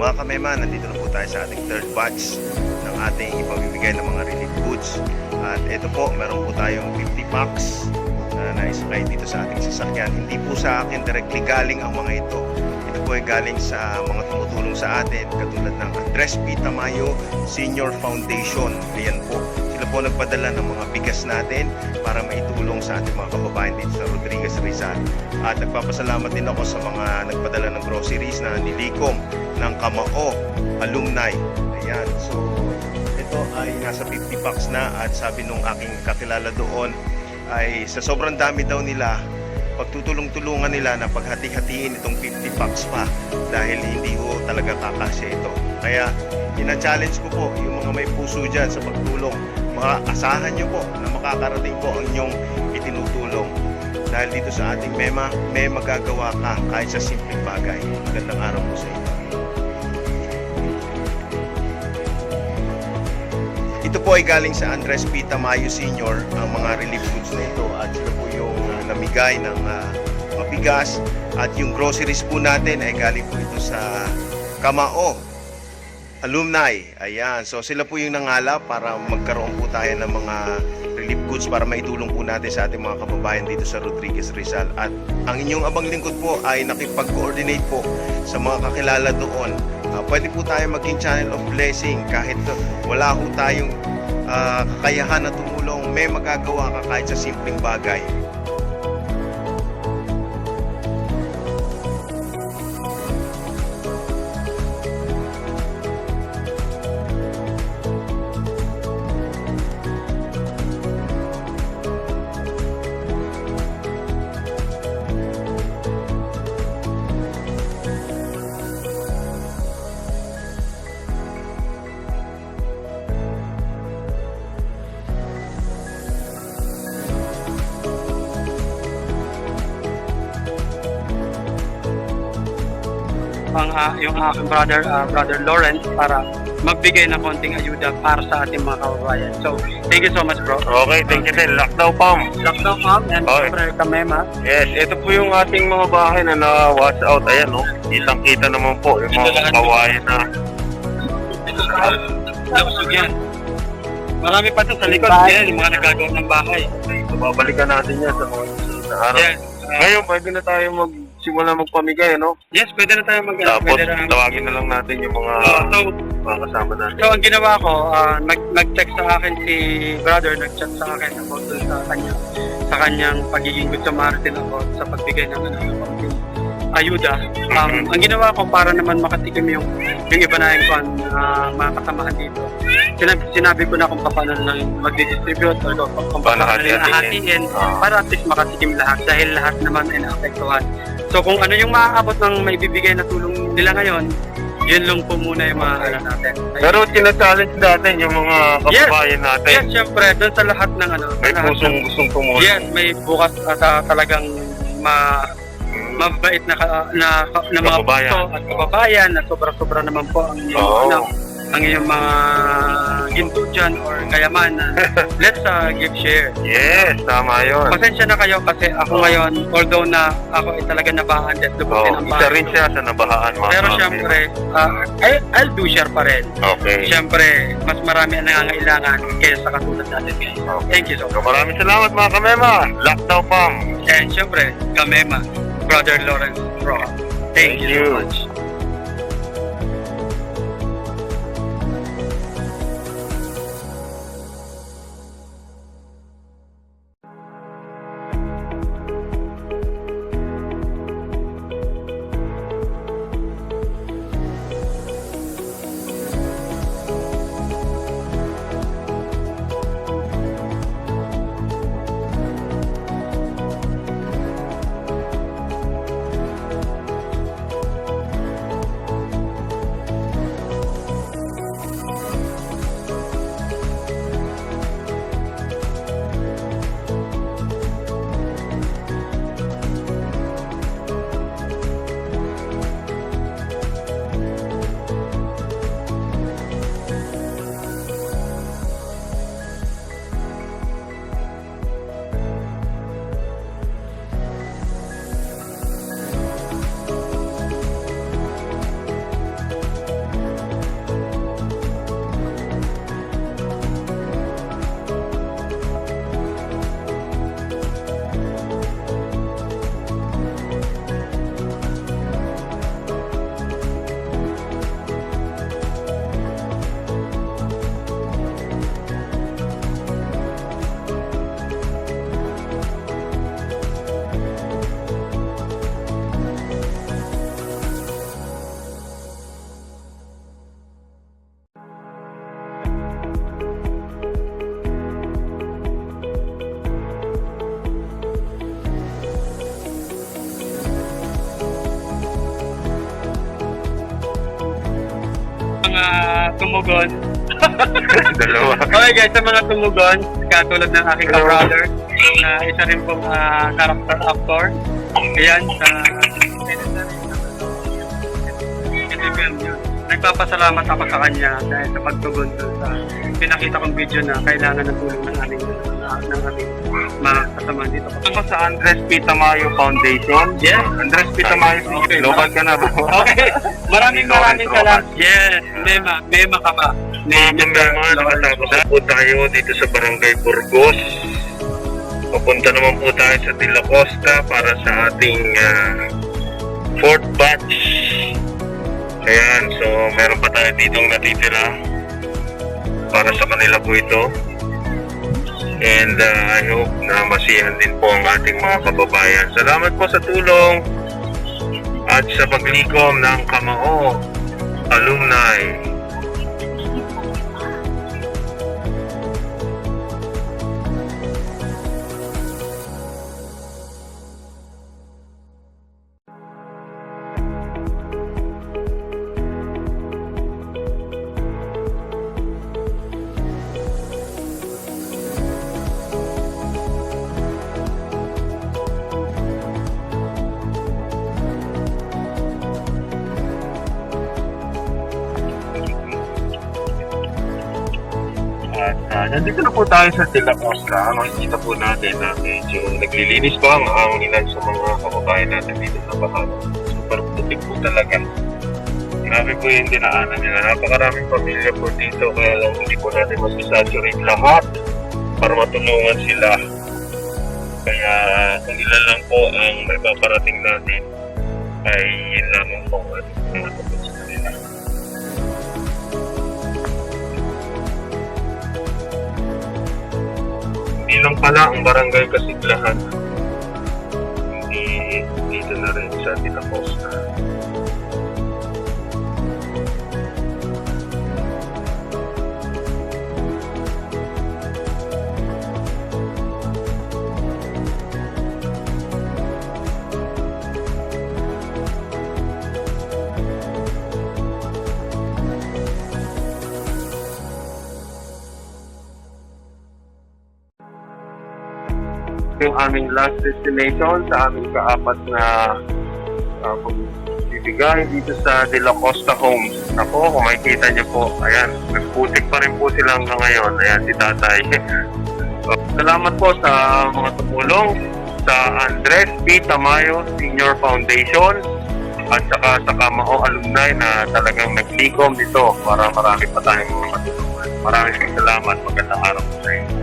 Mga kamema, nandito na po tayo sa ating third batch ng ating ipamimigay ng mga relief goods. At ito po, meron po tayong 50 packs na na-supply dito sa ating sasakyan. Hindi po sa akin directly galing ang mga ito. Ito po ay galing sa mga tumutulong sa atin, katulad ng Andres P. Tamayo Senior Foundation. Ayan po, sila po nagpadala ng mga bigas natin para maitulong sa ating mga kababayan dito sa Rodriguez, Rizal. At nagpapasalamat din ako sa mga nagpadala ng groceries na nilikom ng Kamao alumni. Ayan, so ito ay nasa 50 packs na, at sabi nung aking kakilala doon ay sa sobrang dami daw nila, pagtutulong-tulungan nila na paghati-hatiin itong 50 packs pa dahil hindi ho talaga kakasya ito. Kaya ina-challenge ko po yung mga may puso dyan sa pagtulong, asahan nyo po na makakarating po ang inyong itinutulong. Dahil dito sa ating MEMA, may magagawa ka kahit sa simpleng bagay. Magandang araw po sa inyo. Ito po ay galing sa Andres P. Tamayo Senior, ang mga relief goods na ito, at sila po yung namigay ng mabigas, at yung groceries po natin ay galing po ito sa Kamao alumni. Ayan, so sila po yung nangala para magkaroon po tayo ng mga relief goods para maitulong po natin sa ating mga kababayan dito sa Rodriguez, Rizal. At ang inyong abang lingkod po ay nakipag-coordinate po sa mga kakilala doon. Pwede po tayo maging channel of blessing kahit wala po tayong kakayahan na tumulong. May magagawa ka kahit sa simpleng bagay. Yung aking brother Lawrence, para magbigay ng konting ayuda para sa ating mga kababayan. So, thank you so much, bro. Okay, thank you din. Lockdown Pam. Lockdown Pam and Okay. Siyempre Kamema. Yes, ito po yung ating mga bahay na na-wash out. Ayan, no? Kitang-kita naman po yung mga kawayan na. Lusog yan. Marami pa ito sa likod. Yan, yung mga nagagawa ng bahay. So, babalikan natin yan sa mga susunod na araw. Yes. Ngayon, pwede na tayo magsimula magpamigay, no? Yes, pwede na tayo Tapos, pwede na. tawagin na lang natin yung mga kasama natin. So, ang ginawa ko, nag-text sa akin si brother, nag-chat sa akin about sa kanyang pagiging good Samaritan about sa pagbigay ng konting ayuda. Ang ginawa ko para naman makatikim yung iba na yung mga kasamahan dito. Sinabi ko na kung paano lang mag-distribute or kung paano hatiin para at least makatikim lahat dahil lahat naman ay naapektuhan. So kung ano yung maaabot ng maibibigay na tulong nila ngayon, yun lang po muna yung mga natin. Pero tina-challenge natin yung mga kababayan natin. Yes, syempre, doon sa lahat ng May pusong gustong tumulong. Yes, may bukas talagang mabait na mga Kababayan. puso at kababayan na sobra-sobra naman po ang iyong mga ginto dyan or kayaman. Let's give share. Yes, tama yun. Pasensya na kayo kasi ako ngayon, although na ako ay talaga nabahan at lubutin ang Isa rin siya sa nabahaan, mga pero kapatid. syempre, I'll do share pa rin. Okay. Syempre, mas marami ang nangangailangan kaysa sa katulad natin ngayon. Thank you so So, much. maraming salamat, mga kamema. Lockdown Pam. And syempre, Kamema, Brother Lawrence Roa. Thank you so much. tumugon. Dalawa. Okay guys, sa mga tumugon, katulad ng aking ka-brother, na isa rin pong character actor. Ayan, sa nagpapasalamat ako sa kanya dahil sa pagtugon doon sa pinakita kong video na kailangan ng tulong ng aming mga kasama dito. Ako sa Andres P. Tamayo Foundation. Yes. Andres P. Tamayo. Okay. Lobat ka na ba? Okay. Maraming salamat. Yes. Mema ka ba? Yung mga nakatapos na po tayo dito sa Barangay Burgos. Papunta naman po tayo sa De La Costa para sa ating fourth batch. Ayan, so meron pa tayo ditong natitira para sa kanila po ito. And I hope na masiyahan din po ang ating mga kababayan. Salamat po sa tulong at sa paglikom ng Kamao Alumni. At nandito na po tayo sa De La Costa. Makikita po natin na medyo naglilinis pa ang ilan sa mga kababayan natin dito sa Bahan. Super putik po talaga. Grabe po yung dinaanan nila. Napakaraming pamilya po dito kaya lang hindi po natin masasaturate lahat para matulungan sila. Kaya kung ilan lang po ang may paparating natin ay yun lamang po ang matulungan sa kanila. Hindi lang pala ang barangay Kasiglahan. Hindi dito na rin sa De La Costa. Yung aming last destination sa aming kaapat na pagbibigay dito sa De La Costa Homes. Ako, kung makikita niyo po, ayan, nagputik pa rin po sila hanggang ngayon. Ayan, si Tatay. So, salamat po sa mga tumulong sa Andres P. Tamayo Senior Foundation at saka sa Kamao Alumni na talagang naglikom dito para marami pa tayong mga matulungan. Maraming salamat. Magandang araw po sa inyo.